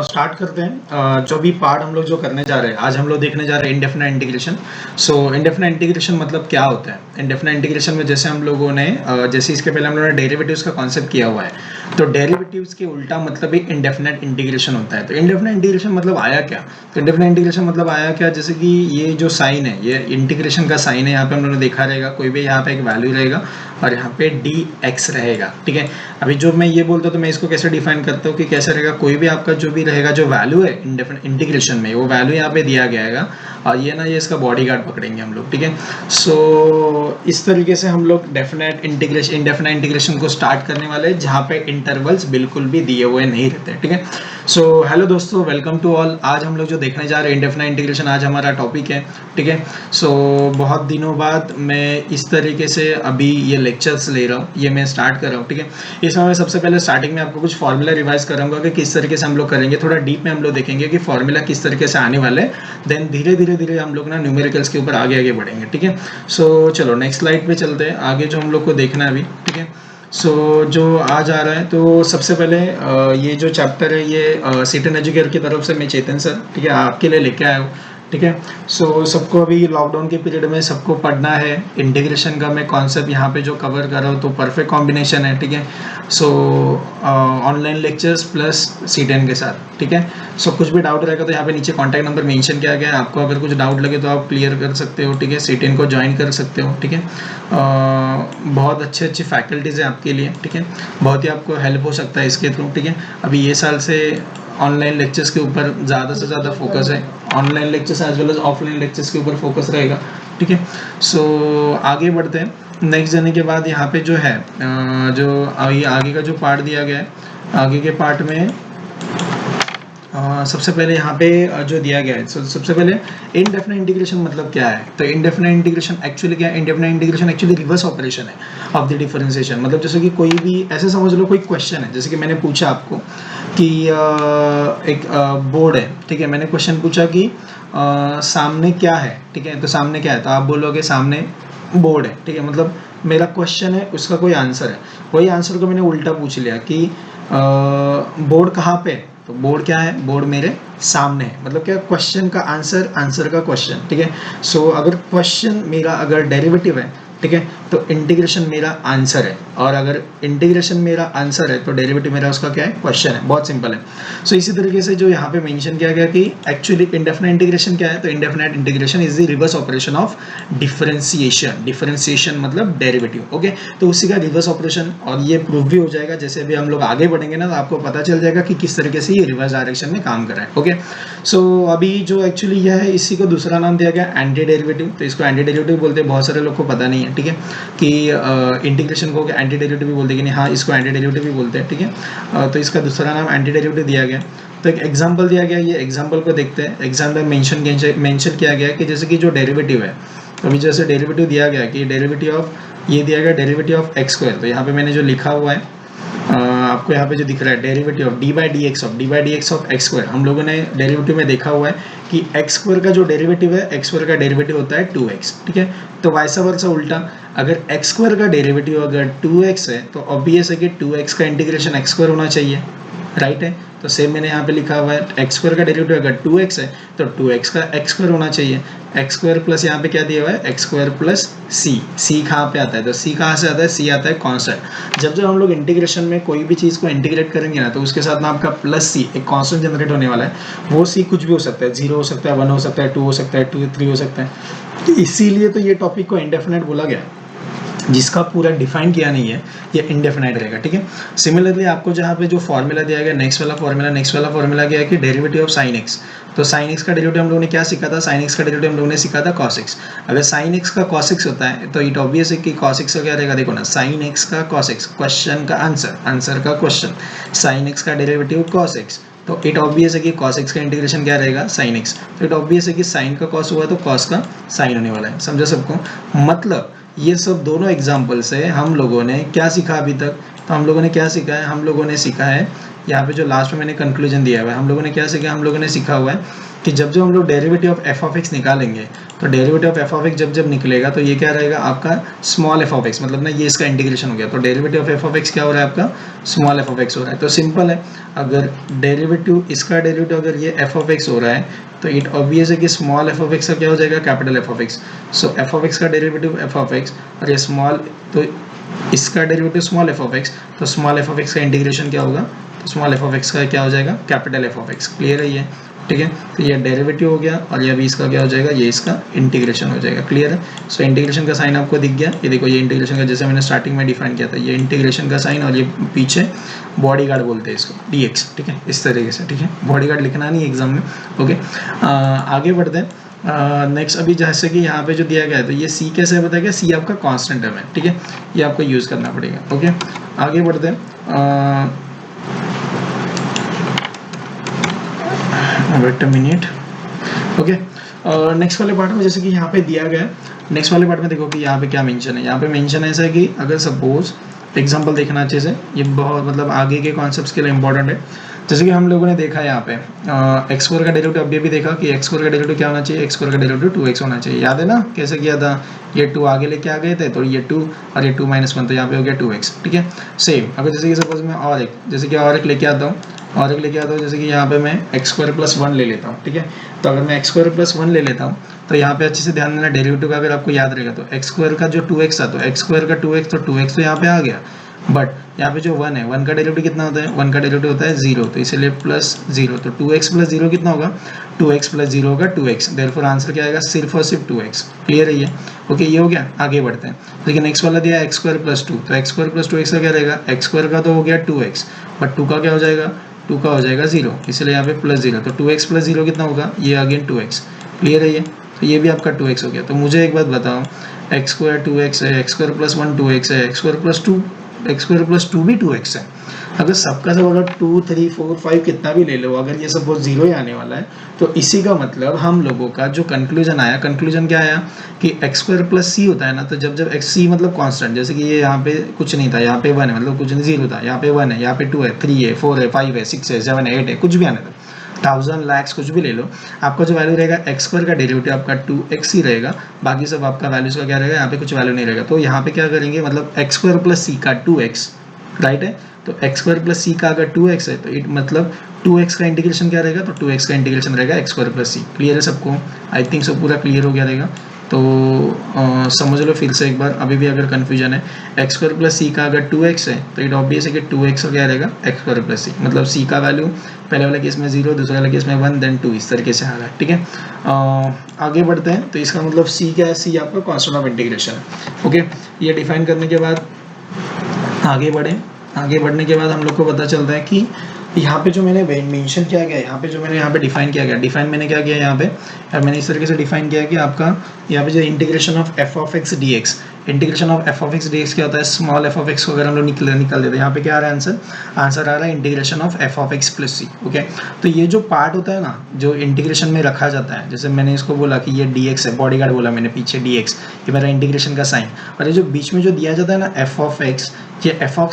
Start करते हैं। जो भी पार्ट हम लोग जो करने जा रहे हैं, आज हम लोग देखने जा रहे हैं इंडेफिनाइट इंटीग्रेशन। सो इंडेफिनाइट इंटीग्रेशन मतलब क्या होता है? इंडेफिनाइट इंटीग्रेशन में जैसे हम लोगों ने जैसे इसके पहले हम लोगों ने डेरिवेटिव्स का कॉन्सेप्ट किया हुआ है, तो डेरिवेटिव्स के उल्टा मतलब ही इंडेफिनाइट इंटीग्रेशन होता है। तो इंडेफिनाइट इंटीग्रेशन मतलब आया क्या? तो इंडेफिनाइट इंटीग्रेशन मतलब आया क्या, जैसे कि ये जो साइन है, ये इंटीग्रेशन का साइन है। यहाँ पे हम लोगों ने देखा रहेगा, कोई भी यहाँ पे एक वैल्यू रहेगा और यहाँ पे dx रहेगा। ठीक है, अभी जो मैं ये बोलता हूँ तो मैं इसको कैसे डिफाइन करता हूँ कि कैसे रहेगा, कोई भी आपका जो भी रहेगा, जो वैल्यू है इंटीग्रेशन में, वो वैल्यू यहाँ पे दिया गया है और ये ना, ये इसका बॉडी गार्ड पकड़ेंगे हम लोग। ठीक है, सो इस तरीके से हम लोग इंडेफिनाइट इंटीग्रेशन को स्टार्ट करने वाले हैं, जहाँ पे इंटरवल्स बिल्कुल भी दिए हुए नहीं रहते। ठीक है, सो हेलो दोस्तों, वेलकम टू ऑल। आज हम लोग जो देखने जा रहे हैं इंडेफिनाइट इंटीग्रेशन, आज हमारा टॉपिक है। ठीक है, सो बहुत दिनों बाद मैं इस तरीके से अभी ये लेक्चर्स ले रहा हूँ, ये मैं स्टार्ट कर रहा हूँ। ठीक है, इसमें मैं सबसे पहले स्टार्टिंग में आपको कुछ फॉर्मूला रिवाइज कराऊंगा कि किस तरीके से हम लोग करेंगे। थोड़ा डीप में हम लोग देखेंगे कि फॉर्मूला किस तरीके से आने वाले, देन धीरे धीरे हम लोग ना न्यूमेरिकल्स के ऊपर आगे बढ़ेंगे। ठीक है, सो चलो नेक्स्ट स्लाइड पे चलते हैं, आगे जो हम लोग को देखना है अभी। ठीक है, सो जो आज आ रहा है, तो सबसे पहले ये जो चैप्टर है, ये सीटन एजुकेयर की तरफ से मैं चेतन सर, ठीक है, आपके लिए लेके आया हूँ। ठीक है, सो सबको अभी लॉकडाउन के पीरियड में सबको पढ़ना है इंटीग्रेशन का। मैं कॉन्सेप्ट यहाँ पे जो कवर कर रहा हूँ, तो परफेक्ट कॉम्बिनेशन है। ठीक है, सो ऑनलाइन लेक्चर्स प्लस C10 के साथ। ठीक है, सो कुछ भी डाउट रहेगा तो यहाँ पे नीचे कॉन्टैक्ट नंबर मेंशन किया गया है, आपको अगर कुछ डाउट लगे तो आप क्लियर कर सकते हो। ठीक है, C10 को ज्वाइन कर सकते हो। ठीक है, बहुत अच्छी फैकल्टीज़ हैं आपके लिए। ठीक है, बहुत ही आपको हेल्प हो सकता है इसके थ्रू। ठीक है, अभी ये साल से ऑनलाइन लेक्चर्स के ऊपर ज़्यादा से ज़्यादा फोकस है, online lectures as well as offline lectures के ऊपर फोकस रहेगा। ठीक है, सो आगे बढ़ते हैं। नेक्स्ट जाने के बाद यहाँ पे जो है जो आगे का जो पार्ट दिया गया है, आगे के पार्ट में सबसे पहले यहाँ पे जो दिया गया है, सबसे पहले इनडेफिनाइट इंटीग्रेशन मतलब क्या है। तो इनडेफिनाइट इंटीग्रेशन एक्चुअली क्या है? Indefinite integration actually reverse operation है ऑफ द डिफरेंशिएशन। मतलब जैसे कि कोई भी ऐसे समझ लो, कोई क्वेश्चन है, जैसे कि मैंने पूछा आपको कि एक बोर्ड है। ठीक है, मैंने क्वेश्चन पूछा कि सामने क्या है। ठीक है, तो सामने क्या है, तो आप बोलोगे सामने बोर्ड है। ठीक है, मतलब मेरा क्वेश्चन है, उसका कोई आंसर है, वही आंसर को मैंने उल्टा पूछ लिया कि बोर्ड कहाँ पे है। तो बोर्ड क्या है? बोर्ड मेरे सामने है। मतलब क्या? क्वेश्चन का आंसर, आंसर का क्वेश्चन। ठीक है, सो अगर क्वेश्चन मेरा अगर डेरिवेटिव है, ठीक है, तो इंटीग्रेशन मेरा आंसर है, और अगर इंटीग्रेशन मेरा आंसर है तो डेरिवेटिव मेरा उसका क्या है? क्वेश्चन है। बहुत सिंपल है। सो इसी तरीके से जो यहाँ पे मेंशन किया गया कि एक्चुअली इंडेफिनाइट इंटीग्रेशन क्या है, तो indefinite integration is the reverse operation of differentiation. Differentiation मतलब डेरिवेटिव। ओके, तो उसी का रिवर्स ऑपरेशन, और ये प्रूव भी हो जाएगा जैसे अभी हम लोग आगे बढ़ेंगे ना, तो आपको पता चल जाएगा कि किस तरीके से ये रिवर्स डायरेक्शन में काम कर रहा है। ओके, सो अभी जो एक्चुअली यह है, इसी को दूसरा नाम दिया गया एंटी डेरिवेटिव। तो इसको एंटी डेरिवेटिव बोलते हैं, बहुत सारे लोग को पता नहीं है। ठीक है, कि इंटीग्रेशन को एंटी डेरिवेटिव भी बोलते हैं कि नहीं, हाँ, इसको एंटी डेरिवेटिव भी बोलते हैं। ठीक है, तो इसका दूसरा नाम एंटी डेरिवेटिव दिया गया। तो एक एग्जांपल दिया गया, ये एग्जांपल को देखते हैं। एग्जांपल मेंशन किया गया कि जैसे कि जो डेरिवेटिव है, अभी जैसे डेरिवेटिव दिया गया कि डेरिवेटिव ऑफ, ये दिया गया डेरिवेटिव ऑफ एक्स स्क्वायर। तो यहाँ पे मैंने जो लिखा हुआ है, आपको यहाँ पे जो दिख रहा है derivative of D by D x of x square, हम लोगों ने डेरिवेटिव में देखा हुआ है कि एक्स स्क्वायर का जो डेरिवेटिव है, एक्स स्क्वायर का डेरिवेटिव होता है 2x। ठीक है, तो वैसा वर्सा उल्टा, अगर एक्स स्क्वायर का डेरिवेटिव अगर 2x है, तो ऑब्वियस है कि 2x का इंटीग्रेशन एक्स स्क्वायर होना चाहिए, राइट है। तो सेम मैंने यहाँ पे लिखा हुआ है, एक्स स्क्वायर का डेरिवेटिव अगर 2x है, तो 2x का एक्स स्क्वायर होना चाहिए। एक्स स्क्वायर प्लस यहाँ पे क्या दिया हुआ है? एक्स स्क्वायर प्लस सी कहाँ पे आता है? तो सी कहाँ से आता है? सी आता है कांस्टेंट। जब हम लोग इंटीग्रेशन में कोई भी चीज़ को इंटीग्रेट करेंगे ना, तो उसके साथ ना आपका प्लस सी, एक कांस्टेंट जनरेट होने वाला है। वो सी कुछ भी हो सकता है, 0 हो सकता है, 1 हो सकता है, 2 हो सकता है, 2 3 हो सकता है। तो इसीलिए तो ये टॉपिक को इंडेफिनाइट बोला गया, जिसका पूरा डिफाइन किया नहीं है, ये इंडेफिनाइट रहेगा। ठीक है, सिमिलरली आपको जहाँ पे जो फॉर्मूला दिया गया, नेक्स्ट वाला फॉर्मूला क्या है कि डेरिवेटिव ऑफ साइन एक्स। तो साइन एक्स का डेरिवेटिव हम लोगों ने क्या सीखा था? साइन एक्स का डेरिवेटिव हम लोगों ने सीखा था कॉस एक्स। अगर साइन एक्स का कॉस एक्स होता है, तो इट ऑब्वियस है कि कॉस एक्स का क्या रहेगा? देखो ना, साइन एक्स का कॉस एक्स, क्वेश्चन का आंसर, आंसर का क्वेश्चन, साइन एक्स का डेरिवेटिव कॉस एक्स। तो इट ऑब्वियस है कि cos x का इंटीग्रेशन क्या रहेगा? sin x। तो इट ऑब्वियस है कि sin का cos हुआ तो cos का sin होने वाला है। समझा सबको? मतलब ये सब दोनों एग्जाम्पल से हम लोगों ने क्या सीखा अभी तक? तो हम लोगों ने क्या सीखा है? हम लोगों ने सीखा है यहाँ पे जो लास्ट में मैंने कंक्लूजन दिया हुआ है, हम लोगों ने क्या सीखा, हम लोगों ने सीखा हुआ है कि जब हम लोग derivative of f of x निकालेंगे तो derivative of f of x जब निकलेगा तो ये क्या रहेगा आपका स्मॉल एफ ऑफ एक्स, मतलब ना ये इसका इंटीग्रेशन हो गया, तो derivative of f of x क्या हो रहा है आपका स्मॉल एफ ऑफ एक्स हो रहा है। तो सिंपल है, अगर डेरिवेटिव इसका डेरिवेटिव अगर ये एफ ऑफ एक्स हो रहा है तो इट ऑब्वियस है कि स्मॉल एफ ऑफ एक्स का क्या हो जाएगा capital F of x. So F of x का डेरिवेटिव एफ ऑफ एक्स और ये स्मॉल, तो इसका derivative small F of x, तो स्मॉल एफ ऑफ एक्स का इंटीग्रेशन क्या होगा, तो स्मॉल एफ ऑफ एक्स का क्या हो जाएगा capital F of x. Clear है ये, ठीक है। तो ये डेरिवेटिव हो गया और ये अभी इसका क्या हो जाएगा, ये इसका इंटीग्रेशन हो जाएगा। क्लियर है। सो इंटीग्रेशन का साइन आपको दिख गया, ये देखो ये इंटीग्रेशन का जैसे मैंने स्टार्टिंग में डिफाइन किया था, ये इंटीग्रेशन का साइन और ये पीछे बॉडी गार्ड बोलते हैं इसको dx, ठीक है, इस तरीके से, ठीक है। बॉडी गार्ड लिखना नहीं एग्जाम में, ओके। आगे बढ़ते हैं। नेक्स्ट अभी जैसे कि यहाँ पे जो दिया गया है तो ये c कैसे है बताया गया, c आपका कांस्टेंट टर्म है, ठीक है, ये आपको यूज करना पड़ेगा, ओके। आगे बढ़ते हैं, wait a minute, okay. Next वाले पार्ट में जैसे कि यहाँ पे दिया गया है, नेक्स्ट वाले पार्ट में देखो कि यहाँ पे क्या मेंशन है। यहाँ पे मेंशन ऐसा है कि अगर सपोज एग्जांपल देखना अच्छे से, ये बहुत मतलब आगे के कॉन्सेप्ट्स के लिए इंपॉर्टेंट है। जैसे कि हम लोगों ने देखा यहाँ पे एक्स स्क्वायर का डेरिवेटिव, अभी भी देखा कि एक्स स्क्वायर का डेरिवेटिव क्या होना चाहिए, एक्स स्क्वायर का डेरिवेटिव 2x होना चाहिए। याद है ना कैसे किया था, ये 2 आगे लेके आ गए थे तो ये 2 और ये 2 - 1 तो यहाँ पे हो गया 2x, ठीक है। सेम अगर जैसे कि सपोज मैं और एक जैसे कि और एक लेके आता हूँ, और एक लेके आता हूँ, जैसे कि यहाँ पे मैं एक्स स्क्वायर प्लस 1 ले लेता हूँ, ठीक है। तो अगर मैं एक्स स्क्वायर प्लस 1 ले लेता हूँ तो यहाँ पे अच्छे से ध्यान देना, डेरिवेटिव का अगर आपको याद रहेगा तो एक्स स्क्वायर का जो 2x था तो एक्स स्क्वायर का 2x, तो 2x तो यहाँ पे आ गया, बट यहाँ पे जो 1 है, 1 का डेरिवेटिव कितना होता है, 1 का डेरिवेटिव होता है 0, तो इसलिए प्लस 0, तो 2x प्लस 0 कितना होगा, 2x प्लस 0 होगा 2x, देयरफॉर आंसर क्या आएगा, सिर्फ और सिर्फ 2x। क्लियर है ये, ओके। ये हो गया। आगे बढ़ते हैं, देखिए नेक्स्ट वाला दिया एक्स स्क्वायर प्लस 2, तो एक्स स्क्वायर प्लस 2x का क्या रहेगा, एक्स स्क्वायर का तो हो गया 2x, बट 2 का क्या हो जाएगा, 2 का हो जाएगा 0, इसलिए यहाँ पे प्लस 0, तो 2x प्लस 0 कितना होगा, ये अगेन 2x। क्लियर है ये, तो ये भी आपका 2x हो गया। तो मुझे एक बात बताओ, एक्स स्क्वायर 2x है, एक्स स्क्वायर प्लस 1 2x है, x square plus 2, x square plus 2 भी 2x है। अगर सबका सब अगर 2 3 4 5 कितना भी ले लो, अगर ये सपोज 0 ही आने वाला है तो इसी का मतलब हम लोगों का जो कंक्लूजन आया, कंक्लूजन क्या आया कि एक्स स्क्वायर प्लस सी होता है ना, तो जब एक्स सी मतलब कांस्टेंट, जैसे कि ये यहाँ पे कुछ नहीं था, यहाँ पे 1 है मतलब कुछ नहीं, 0 था, यहाँ पे 1 है, यहाँ पे 2 है, 3 है, 4 है, 5 है, 6 है, 7 है, 8 है, कुछ भी आने था, 1000 लाख कुछ भी ले लो, आपका जो वैल्यू रहेगा एक्स स्क्वायर का डेरिवेटिव आपका 2x ही रहेगा, बाकी सब आपका वैल्यूज का क्या रहेगा, यहाँ पे कुछ वैल्यू नहीं रहेगा। तो यहाँ पे क्या करेंगे, मतलब एक्स स्क्वायर प्लस सी का 2x, राइट है, तो एक्स स्क्वायर प्लस सी का अगर 2x है तो इट मतलब 2x का इंटीग्रेशन क्या रहेगा, तो 2x का इंटीग्रेशन रहेगा x square plus c. Clear है सबको, आई थिंक सब पूरा क्लियर हो गया रहेगा। तो समझ लो फिर से एक बार, अभी भी अगर कन्फ्यूजन है, एक्स स्क्वायर प्लस सी का अगर 2x है तो इट ऑब्वियस है कि 2x का क्या रहेगा एक्स स्क्वायर प्लस सी, मतलब सी का वैल्यू पहले वाले केस में 0, दूसरे वाले केस में 1 देन 2, इस तरीके से आ रहा है, ठीक है। आगे बढ़ते हैं, तो इसका मतलब सी क्या है, सी आपका कांस्टेंट ऑफ इंटीग्रेशन है, ओके। ये डिफाइन करने के बाद आगे बढ़ने के बाद हम लोग को पता चलता है कि यहाँ पे जो मैंने मेंशन किया गया है, यहाँ पे जो मैंने यहाँ पे डिफाइन किया गया, डिफाइन मैंने क्या किया यहाँ पे, मैंने इस तरीके से डिफाइन किया कि आपका यहाँ पे जो integration of f of x D x, integration of f of x D x क्या होता है, स्मॉल एफ ऑफ एक्स को अगर हम लोग निकल देते हैं, यहाँ पे क्या आ रहा है आंसर आ रहा है integration of f of x plus c, okay. तो ये जो पार्ट होता है ना, जो इंटीग्रेशन में रखा जाता है, जैसे मैंने इसको बोला कि ये डी एक्स है, बॉडी गार्ड बोला मैंने पीछे डी एक्स, ये मेरा इंटीग्रेशन का साइन, और ये जो बीच में जो दिया जाता है ना एफ ऑफ एक्स, ये एफ ऑफ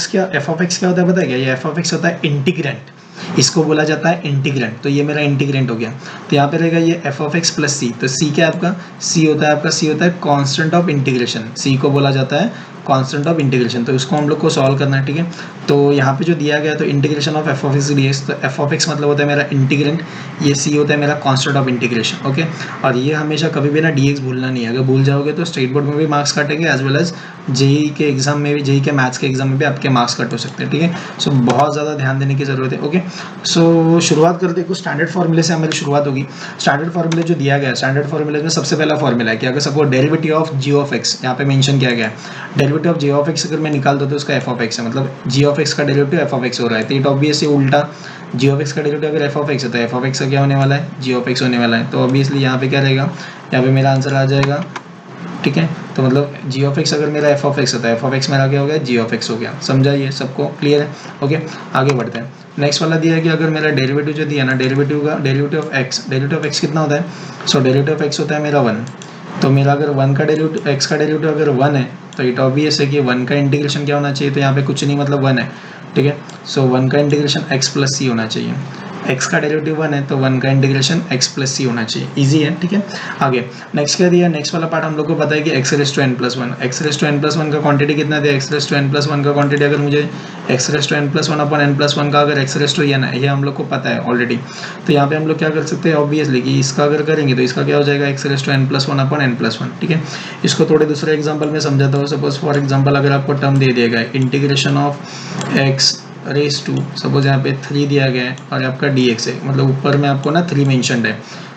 एक्स क्या होता है पता है क्या, ये एफ ऑफ एक्स होता है इंटीग्रेंट, इसको बोला जाता है इंटीग्रेंट, तो ये मेरा इंटीग्रेंट हो गया। तो यहाँ पे रहेगा ये एफ ऑफ एक्स प्लस सी, तो सी क्या है आपका, सी होता है कांस्टेंट ऑफ इंटीग्रेशन, सी को बोला जाता है कांस्टेंट ऑफ इंटीग्रेशन, तो इसको हम लोग को सॉल्व करना है, ठीक है। तो यहाँ पे जो दिया गया तो integration of f of x D x, तो एफ ऑफ एक्स मतलब होता है मेरा इंटीग्रेंट, ये सी होता है मेरा कांस्टेंट ऑफ इंटीग्रेशन, ओके। और ये हमेशा कभी भी ना डी एक्स भूलना नहीं है, अगर भूल जाओगे तो स्टेट बोर्ड में भी मार्क्स काटेंगे, एज वेल एज जेई के एग्जाम में भी, जेई के मैथ्स के एग्जाम में भी आपके मार्क्स कट हो सकते हैं, ठीक है। सो बहुत ज़्यादा ध्यान देने की जरूरत है, ओके। सो शुरुआत करते हैं, कुछ स्टैंडर्ड फॉर्मूले से हमारी शुरुआत होगी। स्टैंडर्ड फॉर्मूले जो दिया गया है, स्टैंडर्ड फॉर्मूले में सबसे पहला फॉर्मूला है कि अगर suppose derivative of g of x, यहाँ पे मेंशन किया गया है, derivative of g of x अगर मैं निकाल दो तो उसका एफ ऑफ एक्स है, मतलब जी ऑफ एक्स का डेरिवेटिव एफ ऑफ एक्स हो रहा है, तो इट ऑब्वियसली उल्टा जी ऑफ एक्स का डेरिवेटिव अगर एफ ऑफ एक्स है तो एफ ऑफ एक्स का क्या होने वाला है, जी ऑफ एक्स होने वाला है। तो ऑब्वियसली यहाँ पे क्या रहेगा, यहाँ पे मेरा आंसर आ जाएगा, ठीक है। तो मतलब जी ऑफ एक्स अगर मेरा एफ ऑफ एक्स होता है, एफ ऑफ एक्स मेरा क्या हो गया, जी ऑफ एक्स हो गया। समझा ये सबको, क्लियर है, ओके। आगे बढ़ते हैं, नेक्स्ट वाला दिया है कि अगर मेरा डेरिवेटिव जो दिया ना, डेरिवेटिव ऑफ एक्स कितना होता है, सो डेरिवेटिव ऑफ एक्स होता है मेरा 1, तो मेरा अगर 1 का डेरिवेटिव, एक्स का डेरिवेटिव अगर 1 है तो इट ऑब्वियस है कि 1 का इंटीग्रेशन क्या होना चाहिए, तो यहाँ पे कुछ नहीं मतलब 1 है, ठीक है। सो 1 का इंटीग्रेशन x प्लस सी होना चाहिए, x का डेरिवेटिव 1 है तो 1 का इंटीग्रेशन x प्लस सी होना चाहिए, इजी है, ठीक है। आगे नेक्स्ट क्या दिया, नेक्स्ट वाला पार्ट हम लोग को पता है कि x raise to n plus one, x raise to n plus one का क्वांटिटी कितना दिया, x raise to n plus one का क्वांटिटी अगर मुझे x raise to n plus one upon n plus one का अगर x रेस टू n है, ये हम लोग को पता है ऑलरेडी, तो यहाँ पे हम लोग क्या कर सकते हैं ऑब्वियसली कि इसका अगर करेंगे तो इसका क्या हो जाएगा x raise to n plus one upon n plus one, ठीक है। इसको थोड़े दूसरे एग्जाम्पल में समझाता हूँ। सपोज फॉर एग्जाम्पल अगर आपको टर्म दे दिया गया है integration of x raise to, suppose यहाँ पे 3 दिया गया है और आपका dx है, मतलब ऊपर में आपको ना 3 मेंशनड है,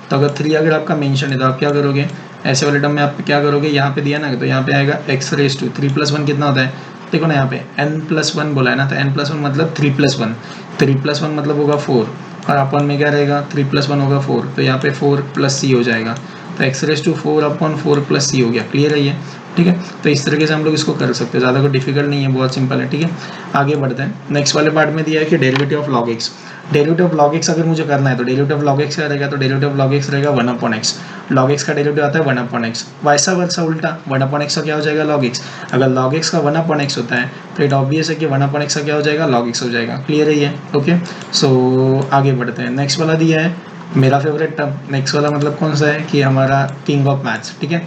तो अगर 3 अगर आपका मेंशन है तो आप क्या करोगे, ऐसे वाले टर्म में आप क्या करोगे, यहाँ पे दिया ना तो यहाँ पे आएगा x raise to 3 plus one कितना होता है, देखो ना यहाँ पे n प्लस वन बोला है ना, तो n प्लस वन मतलब 3 प्लस वन, 3 प्लस वन मतलब होगा 4 और अपन में क्या रहेगा 3 प्लस वन होगा 4, तो यहाँ पे 4 प्लस सी हो जाएगा, तो x raise to 4 upon 4 plus c हो गया, क्लियर है ये, ठीक है। तो इस तरीके से हम लोग इसको कर सकते हैं, ज़्यादा कोई डिफिकल्ट नहीं है, बहुत सिंपल है, ठीक है। आगे बढ़ते हैं, नेक्स्ट वाले पार्ट में दिया है कि derivative of log x, derivative of log x अगर मुझे करना है तो डेरिवेटिव ऑफ लॉग एक्स क्या रहेगा, तो डेरिवेटिव ऑफ लॉग एक्स रहेगा 1 अपॉन एक्स, लॉग एक्स का डेरिवेटिव आता है 1 अपॉन एक्स, वैसा वर्सा उल्टा 1 अपॉन एक्स का क्या हो जाएगा लॉग एक्स, अगर लॉग एक्स का 1 अपॉन एक्स होता है तो इट ऑब्वियस है कि 1 अपॉन एक्स का क्या हो जाएगा लॉग एक्स हो जाएगा, क्लियर है ये, ओके। सो आगे बढ़ते हैं, नेक्स्ट वाला दिया है मेरा फेवरेट टर्म, नेक्स्ट वाला मतलब कौन सा है कि हमारा किंग ऑफ मैथ्स, ठीक है।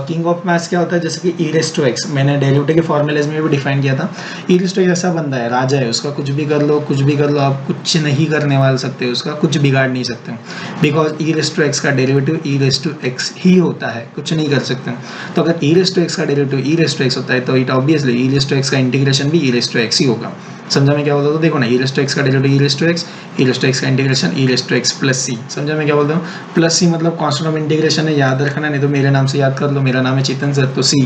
किंग ऑफ मैथ्स क्या होता है, जैसे कि ई रेस टू एक्स, मैंने डेरिवेटिव के फॉर्मूलेज में भी डिफाइन किया था, ई रेस टू एक्स ऐसा बंदा है, राजा है, उसका कुछ भी कर लो कुछ भी कर लो, आप कुछ नहीं करने वाले सकते, उसका कुछ बिगाड़ नहीं सकते, because e raise to x का derivative e raise to x ही होता है, कुछ नहीं कर सकते। तो अगर ई रेस टू एक्स का derivative e raise to x होता है तो it obviously e raise to x का इंटीग्रेशन भी ई रेस टू एक्स ही होगा, समझा में क्या बोलता हूँ, तो देखो ना ई रेस टू एक्स का derivative e raise to x का integration e raise to x plus c, समझा मैं क्या बोलता हूँ, प्लस सी मतलब कांस्टेंट ऑफ इंटीग्रेशन है, याद रखना, नहीं तो मेरे नाम से याद कर लो, मेरा नाम है चेतन सर, तो सी,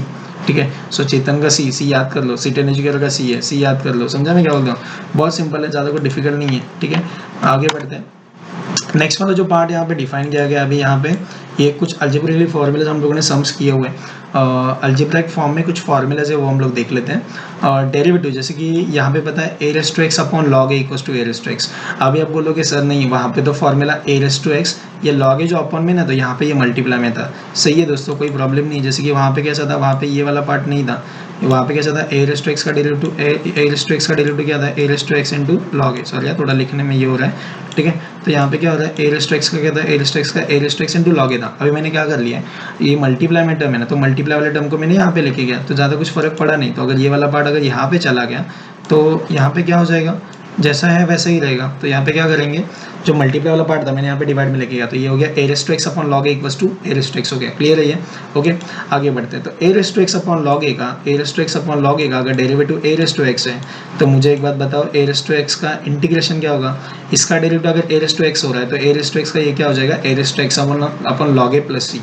ठीक है। सो चेतन का सी याद कर लो, सीटेन एजुकेटर का सी है, सी याद कर लो, समझा मैं क्या बोलता हूँ, बहुत सिंपल है, ज़्यादा कोई डिफिकल्ट नहीं है, ठीक है। आगे बढ़ते हैं, नेक्स्ट वाला जो पार्ट यहाँ पे डिफाइन किया गया अभी यहाँ पे, ये कुछ अल्जेब्रिकली फॉर्मूलाज हम लोगों ने सम्स किए हुए हैं, अल्जेब्रिक फॉर्म में कुछ फॉर्मूलाज है वो हम लोग देख लेते हैं। और डेरिवेटिव जैसे कि यहाँ पे पता है a raise to x upon log a equals to a raise to x, अभी आप बोलोगे सर नहीं वहाँ पे तो formula a raise to x, ये लॉग ए जो अपॉन में ना, तो यहाँ पे ये मल्टीप्लाई में था, सही है दोस्तों, कोई प्रॉब्लम नहीं, जैसे कि वहाँ पे कैसा था, वहाँ पे ये वाला पार्ट नहीं था, वहाँ पे कैसा था ए रेस टू एक्स का derivative, a raise to x का डेरिवेटिव क्या था a raise to x into log a, sorry थोड़ा लिखने में ये हो रहा है, ठीक है। तो यहाँ पे क्या हो रहा है ए रेस टू एक्स का क्या था ए रेस टू एक्स का a raise to x into log a था, अभी मैंने क्या कर लिया है, ये मल्टीप्लाई में टर्म है ना, तो मल्टीप्लाई वाले टर्म को मैंने यहाँ पे लेके गया, तो ज़्यादा कुछ फर्क पड़ा नहीं, तो अगर ये वाला पार्ट अगर यहाँ पे चला गया तो यहाँ पे क्या हो जाएगा, जैसा है वैसा ही रहेगा, तो यहाँ पे क्या करेंगे, जो मल्टीप्लाई वाला पार्ट था मैंने यहाँ पे डिवाइड में लेके गया, तो ये हो गया a raise to x upon log a equals to a raise to x हो गया, क्लियर है ये, ओके। आगे बढ़ते हैं, तो a raise to x upon log a का, a raise to x upon log a का अगर derivative a raise to x है, तो मुझे एक बात बताओ ए रेस टू एक्स का इंटीग्रेशन क्या होगा, इसका डेरिवेटिव अगर ए रेस टू एक्स हो रहा है तो ए रेस टू एक्स का ये क्या हो जाएगा a raise to x upon log a plus c,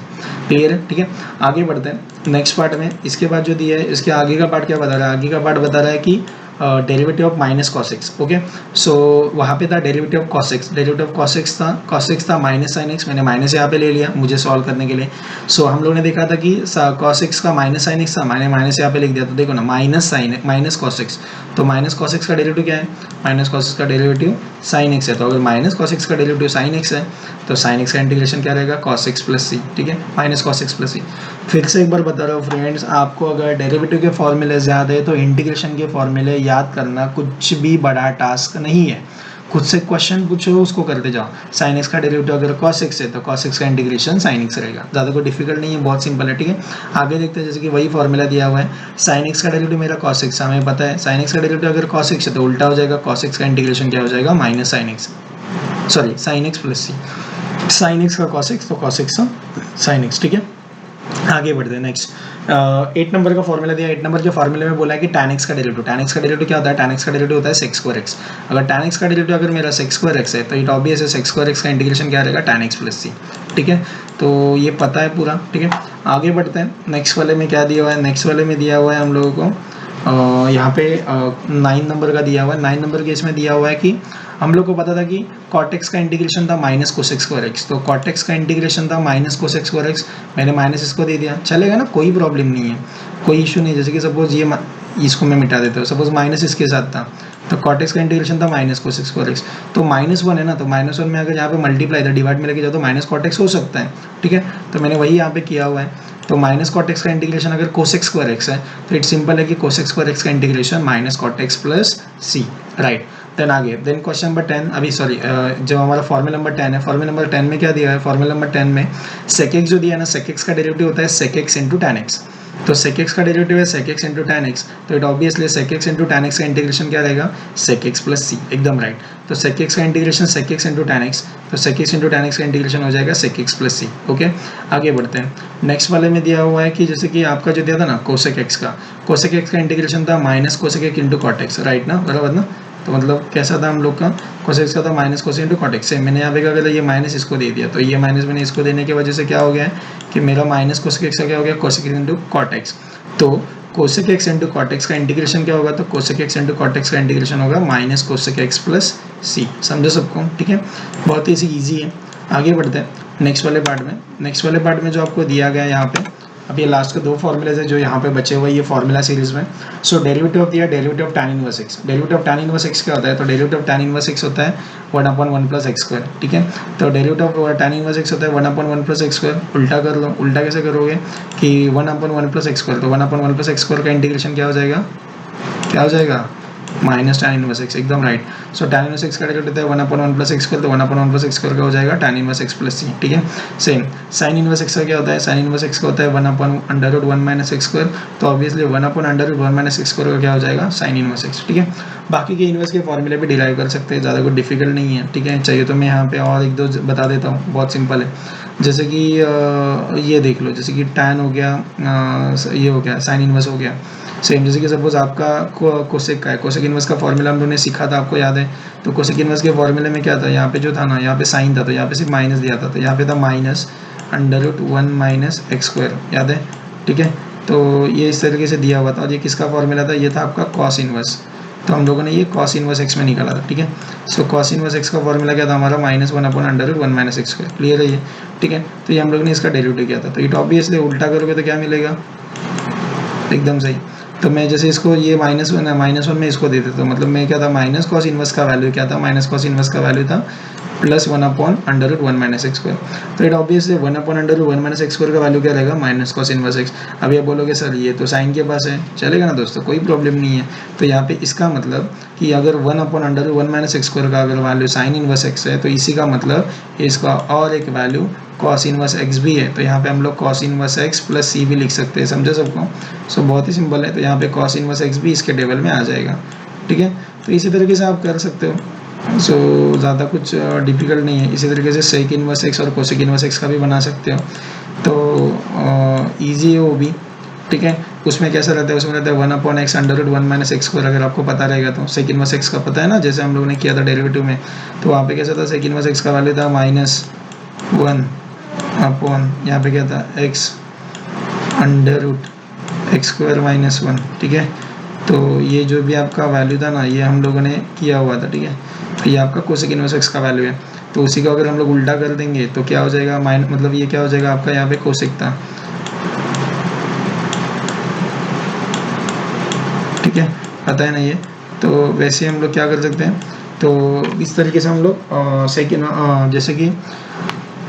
clear है, ठीक है। आगे बढ़ते हैं नेक्स्ट पार्ट में, इसके बाद जो दिया है इसके आगे का पार्ट क्या बता रहा है, आगे का पार्ट बता रहा है कि derivative of minus cos x, okay. So वहाँ पे था derivative of cos x, derivative of cos x था माइनस साइन एक्स, मैंने माइनस यहाँ पे ले लिया मुझे सॉल्व करने के लिए। सो हम लोगों ने देखा था कि कॉस एक्स का माइनस साइन एक्स था, मैंने माइनस यहाँ पे लिख दिया, तो देखो ना माइनस कॉस एक्स, तो माइनस कॉस एक्स का डेरिवेटिव क्या है, माइनस कॉस एक्स का डेरिवेटिव साइन एक्स है, तो अगर माइनस कॉस एक्स का डेरिवेटिव साइन एक्स है तो साइन एक्स का इंटीग्रेशन क्या रहेगा कॉस एक्स प्लस सी, ठीक है, माइनस कॉस एक्स प्लस सी। फिर से एक बार बता रहा हूँ फ्रेंड्स, आपको अगर डेरिवेटिव के फॉर्मूले याद है तो इंटीग्रेशन के फॉर्मूले याद करना कुछ भी बड़ा टास्क नहीं है, खुद से क्वेश्चन पूछो उसको करते जाओ। साइन एक्स का डेरिवेटिव अगर कॉस एक्स है तो कॉस एक्स का इंटीग्रेशन साइन एक्स रहेगा, ज़्यादा कोई डिफिकल्ट नहीं है, बहुत सिंपल है, ठीक है। आगे देखते हैं, जैसे कि वही फॉर्मूला दिया हुआ है, साइन एक्स का डेरिवेटिव मेरा कॉस एक्स, हमें पता है साइन एक्स का डेरिवेटिव अगर कॉस एक्स है तो उल्टा हो जाएगा, कॉस एक्स का इंटीग्रेशन क्या हो जाएगा minus sine x, sorry sine x plus c, sine x का कॉस एक्स तो कॉस एक्स का साइन एक्स, ठीक है। आगे बढ़ते हैं नेक्स्ट 8 नंबर का फॉर्मूला दिया, 8 नंबर के फॉर्मूले में बोला है कि tan x का डेरिवेटिव, tan x का डेरिवेटिव क्या होता है, tan x का डेरिवेटिव होता है sec स्क्वायर x, अगर tan x का डेरिवेटिव अगर मेरा sec स्क्वायर x है तो इट ऑब्वियस है sec स्क्वायर x का इंटीग्रेशन क्या रहेगा tan x प्लस सी, ठीक है। तो ये पता है पूरा, ठीक है। आगे बढ़ते हैं, नेक्स्ट वाले में क्या दिया हुआ है, नेक्स्ट वाले में दिया हुआ है हम लोगों को यहाँ पे 9 नंबर का दिया हुआ है, 9 नंबर के इसमें दिया हुआ है कि हम लोग को पता था कि cot x का इंटीग्रेशन था माइनस कोसेक स्क्वायर x, तो cot x का इंटीग्रेशन था माइनस कोसेक स्क्वायर x, मैंने माइनस इसको दे दिया, चलेगा ना, कोई प्रॉब्लम नहीं है, कोई इशू नहीं। जैसे कि सपोज ये इसको मैं मिटा देता हूँ, सपोज माइनस इसके साथ था तो कॉट एक्स का इंटीग्रेशन था माइनस कोसेक स्क्वायर एक्स, तो -1 है ना, तो -1 में अगर यहाँ पे मल्टीप्लाई था डिवाइड में लेके जाओ तो माइनस कॉट एक्स हो सकता है, ठीक है। तो मैंने वही यहाँ पे किया हुआ है। तो माइनस कॉट एक्स का इंटीग्रेशन अगर कोसेक स्क्वायर एक्स है तो इट सिंपल है कि कोसेक स्क्वायर एक्स का integration minus cot x plus c, right. Then आगे, देन क्वेश्चन नंबर 10, अभी सॉरी जो हमारा फॉर्मूला नंबर 10 है, फॉर्मूला नंबर 10 में क्या दिया है, फॉर्मूला नंबर 10 में सेक एक्स जो दिया है ना, सेक एक्स का डेरिवेटिव होता है sec x into tan x. तो सेक एक्स का डेरिवेटिव है sec x into tan x, तो it obviously sec x into tan x का इंटीग्रेशन क्या रहेगा, सेक एक्स प्लस सी, एकदम राइट। तो सेक एक्स का integration sec x into tan x, तो sec x into tan x का integration हो जाएगा sec x plus c. Okay, आगे बढ़ते हैं। नेक्स्ट वाले में दिया हुआ है कि जैसे कि आपका जो दिया था ना कोसेक एक्स का इंटीग्रेशन था minus cosec x into cot x, right ना, बराबर ना। तो मतलब कैसा था हम लोग का, कोसेक एक्स का था minus cosec into cot x से, मैंने यहाँ पे क्या कर ये माइनस इसको दे दिया, तो ये माइनस मैंने इसको देने की वजह से क्या हो गया है कि मेरा माइनस कोसेक एक्स का क्या हो गया, cosec x into cot x. तो cosec x into cot x का इंटीग्रेशन क्या होगा, तो cosec x into cot x का इंटीग्रेशन होगा minus cosec x plus c, समझो सबको, ठीक है। बहुत ही ईजी है। आगे बढ़ते हैं नेक्स्ट वाले पार्ट में। नेक्स्ट वाले पार्ट में जो आपको दिया गया है यहाँ पे, अब ये लास्ट के 2 फॉर्मूलेज है जो यहाँ पे बचे हुए ये फॉर्मूला सीरीज में। सो डेरिवेटिव ऑफ दिया, derivative of tan inverse x, derivative of tan inverse x क्या होता है, तो derivative of tan inverse x होता है 1/1 प्लस एक्स स्क्वायर, ठीक है। तो derivative of tan inverse x होता है 1/1 प्लस एक्स स्क्वायर, उल्टा कर लो, उल्टा कैसे करोगे कि 1/1 प्लस एक्स स्क्वायर, तो 1/1 प्लस एक्स स्क्वायर का इंटीग्रेशन क्या हो जाएगा, क्या हो जाएगा, माइनस tan इनवर्स x, एकदम राइट। सो tan इनवर्स x का डेरिवेटिव होता है 1/1 प्लस एक्स स्क्वायर, तो 1/1 प्लस एक्स स्क्वायर का हो जाएगा tan इनवर्स x प्लस सी, ठीक है। सेम sin इनवर्स x का क्या होता है, sin इनवर्स x का होता है 1/√1 माइनस एक्स स्क्वायर, तो ऑब्वियसली 1/√1 माइनस एक्स स्क्वायर का क्या हो जाएगा, sin इनवर्स x, ठीक है। बाकी के इनवर्स के फॉर्मूले भी डिराइव कर सकते हैं, ज़्यादा कुछ डिफिकल्ट नहीं है, ठीक है। चाहिए तो मैं यहाँ पे और 1-2 बता देता हूँ, बहुत सिंपल है। जैसे कि ये देख लो, जैसे कि tan हो गया, ये हो गया sin इनवर्स हो गया। सेम जैसे कि सपोज आपका कोसेक का है, कोसेक इनवर्स का फॉर्मूला हम लोगों ने सीखा था, आपको याद है। तो कोसेक इनवर्स के फॉर्मूले में क्या था, यहाँ पे जो था ना, यहाँ पे साइन था, तो यहाँ पे सिर्फ माइनस दिया था, तो यहाँ पे था -√1 माइनस एक्स स्क्वायर, याद है, ठीक है। तो ये इस तरीके से दिया हुआ था, और ये किसका फॉर्मूला था, ये था आपका कॉस इनवर्स, तो हम लोगों ने ये कॉस इनवर्स एक्स में निकाला था, ठीक है। सो कॉस इनवर्स एक्स का फॉर्मूला क्या था हमारा, -1/√1 माइनस एक्स स्क्वायर, क्लियर है ये, ठीक है। तो ये हम लोग ने इसका डेरिवेटिव किया था, तो इट ऑब्वियसली उल्टा करोगे तो क्या मिलेगा, एकदम सही। तो मैं जैसे इसको ये -1 में इसको दे देता हूँ, मतलब मैं क्या था, माइनस कॉस इनवर्स का वैल्यू क्या था, माइनस कॉस इनवर्स का वैल्यू था +1/√1 माइनस एक्स स्क्वायर, तो it obviously 1/√1 minus x square का वैल्यू क्या रहेगा, माइनस कॉस इनवर्स एक्स। अब ये बोलोगे सर ये तो साइन के पास है, चलेगा ना दोस्तों, कोई प्रॉब्लम नहीं है। तो यहाँ पे इसका मतलब कि अगर 1/√1 माइनस एक्स स्क्वायर का अगर वैल्यू साइन इनवर्स एक्स है, तो इसी का मतलब इसका और एक वैल्यू कॉस इनवर्स एक्स भी है, तो यहाँ पे हम लोग कॉस इनवर्स एक्स प्लस सी भी लिख सकते हैं, समझे सबको। सो बहुत ही सिंपल है, तो यहाँ पे कॉस इनवर्स एक्स भी इसके टेबल में आ जाएगा, ठीक है। तो इसी तरीके से आप कर सकते हो, सो ज़्यादा कुछ डिफिकल्ट नहीं है। इसी तरीके से सेक इनवर्स एक्स और कोसेक इनवर्स एक्स का भी बना सकते हो, तो ईजी है वो भी, ठीक है। उसमें कैसा रहता है, उसमें रहता है 1/(x)√1 माइनस एक्स स्क्वायर, अगर आपको पता रहेगा तो। सेक इनवर्स एक्स का पता है ना, जैसे हम लोगों ने किया था डेरिवेटिव में, तो वहाँ पे कैसा था, सेक इनवर्स एक्स का वैल्यू था -1 अपॉन, यहाँ पे क्या था, x√(x²-1), ठीक है। तो ये जो भी आपका वैल्यू था ना, ये हम लोगों ने किया हुआ था, ठीक है। तो ये आपका कोसेक इनवर्स एक्स का वैल्यू है, तो उसी को अगर हम लोग उल्टा कर देंगे तो क्या हो जाएगा, मतलब ये क्या हो जाएगा आपका, यहाँ पे कोसेक था, ठीक है, पता है ना ये। तो वैसे हम लोग क्या कर सकते हैं, तो इस तरीके से हम लोग जैसे कि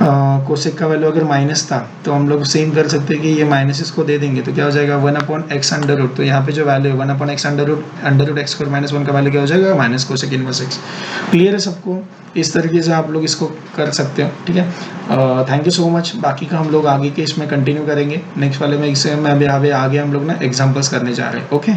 कोसेक का वैल्यू अगर माइनस था तो हम लोग सेम कर सकते हैं कि ये माइनस इसको दे देंगे, तो क्या हो जाएगा 1/(x²), तो यहाँ पे जो वैल्यू है 1/(x²-1) का वैल्यू क्या हो जाएगा, minus cosec inverse x. Clear है सबको, इस तरीके से आप लोग इसको कर सकते हो, ठीक है। Thank you so much. बाकी का हम लोग आगे के इसमें कंटिन्यू करेंगे, नेक्स्ट वाले में इससे मैं अभी आगे हम लोग ना एग्जाम्पल्स करने जा रहे हैं, ओके।